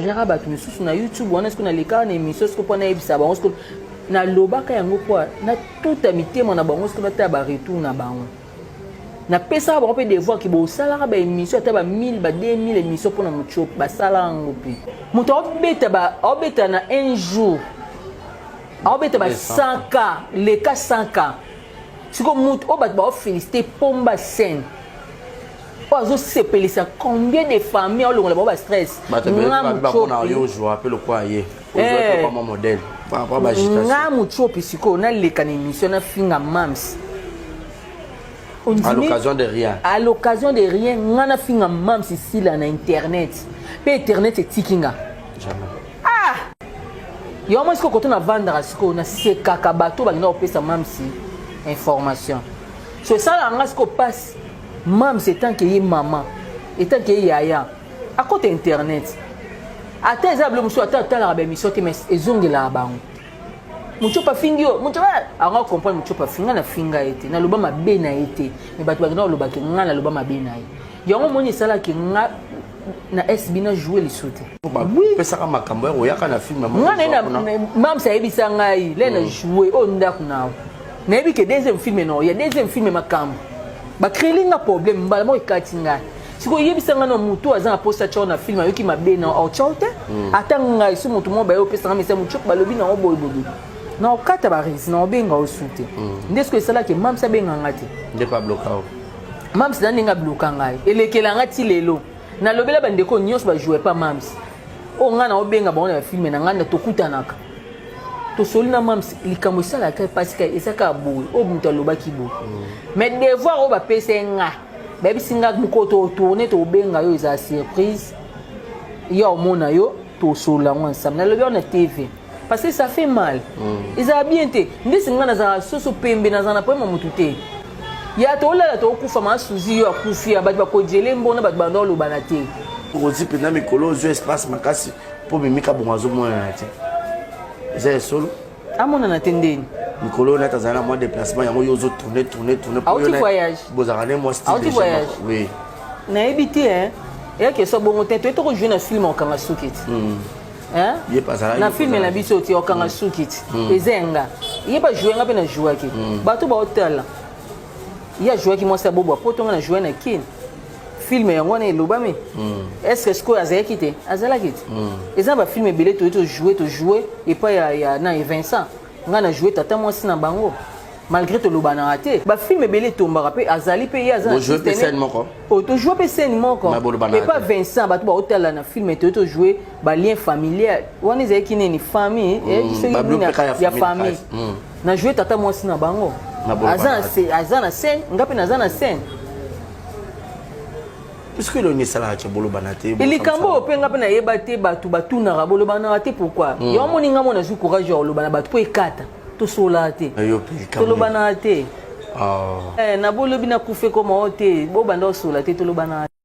partager ba tu misusu na YouTube wana siko na leka na émission siko pona ebisa bango siko na lobaka yango kwa na tout amitema na bango siko na ta ba retour na bango na pesa ba pe devoir ki bo sala ba émission ta ba 1000 ba 2000 émission pona mucho ba sala ngopi muto obeta na un jour obeta ba 100k le cas 100k siko muto obat ba féliciter pomba scène ozo sepelisa combien de familles au longo ba stress modèle nga mucho pisiko na leka na émission na finga mams à l'occasion de rien. À l'occasion de rien, on a fait un mam ici là, na internet. Puis internet c'est tikinga. Jamais. Ah! Il y a un moment quand on a vendre à ce qu'on a ces kakabato, bah on a opé sa mam si information. C'est ça là, on a passe. Mam c'est tant qu'il y a maman, et tant qu'il y a yaya. À côté internet. Attends, ça bleu monsieur attends la émission qui mais ezonge la bango. Mucho pa fingio mucho anga comprendre mucho pa finga na finga ete na loba mabe na ete mais bato ba loba ke nga na loba mabe na ye yango moni sala ke nga na SB na jouer les sauter oui pesa ka makambo ya ka na film nga na mam sa ebisa ngai le na jouer o ndaku na na ebi ke deuxième film no ya deuxième film makambo ba créer nga problème mbala mo ikati ngai siko yebisa nga no mutu aza na posta cho na film yoki mabe na o chote atanga isu mutu mo ba yo pesa nga mesa mucho ba lobi na o boy boy na okata ba ris na obenga osute ndesko esala ke mam sa benga ngati nde pa blocao mam sa ndinga bloka ngai elekela ngati lelo na lobela bandeko nyos ba jouer pa mam o nga na obenga ba na film na nganda tokutanaka to solina mam likambo sala ka parce que esaka boy o mutu lobaki bo mais devoir o ba pesa nga ba bisinga mukoto tourner to benga yo za surprise yo mona yo to sola ngwa ensemble na lobi on TV parce que ça fait mal. Ils ont bien été. Nous sommes dans la sauce pembe dans la pomme mutute. Il y a tout là tout kufa ma suzi yo akufi abati ba ko jele mbona ba bando lo banate. Ozi pena mikolo zo espace makasi po mimika bongazo mona na te. Eza solo. Amona na tendeni. Mikolo na tazana moi déplacement yango yo zo tourner pour yo. Voyage. Bozarane moi style. Voyage. Oui. Na ebité hein. Et que so bon tete to jouer na film en Kangasukiti. Hein? Na film na biso ti okanga sukiti ezenga il pas jouer ngapa na jouer ki bato ba hotel il a joué ki moi ça bobo poto na jouer na kin film yango na lobame est-ce que sko azaya kite azala kite ezamba film belé to jouer et pas ya na Vincent nga na jouer tata moi na bango malgré to lobana raté ba film belé tombaka pe azali pe ya azana jouer pe scène moko to jouer pe scène moko et pas Vincent bato ba hotel na film to jouer ba lien familial wani zai kine ni famille et ya famille na jouer tata moi na bango azana scène ngapi na azana scène puisque le ni sala cha bolo banate ili kambo pe ngapi na yeba te bato batuna ra bolo banate pourquoi yo moni ngamo na ju courage yo lo bana bato po ekata to solate to lo banate na bolo bina kufe ko mo te bo banda solate to lo banate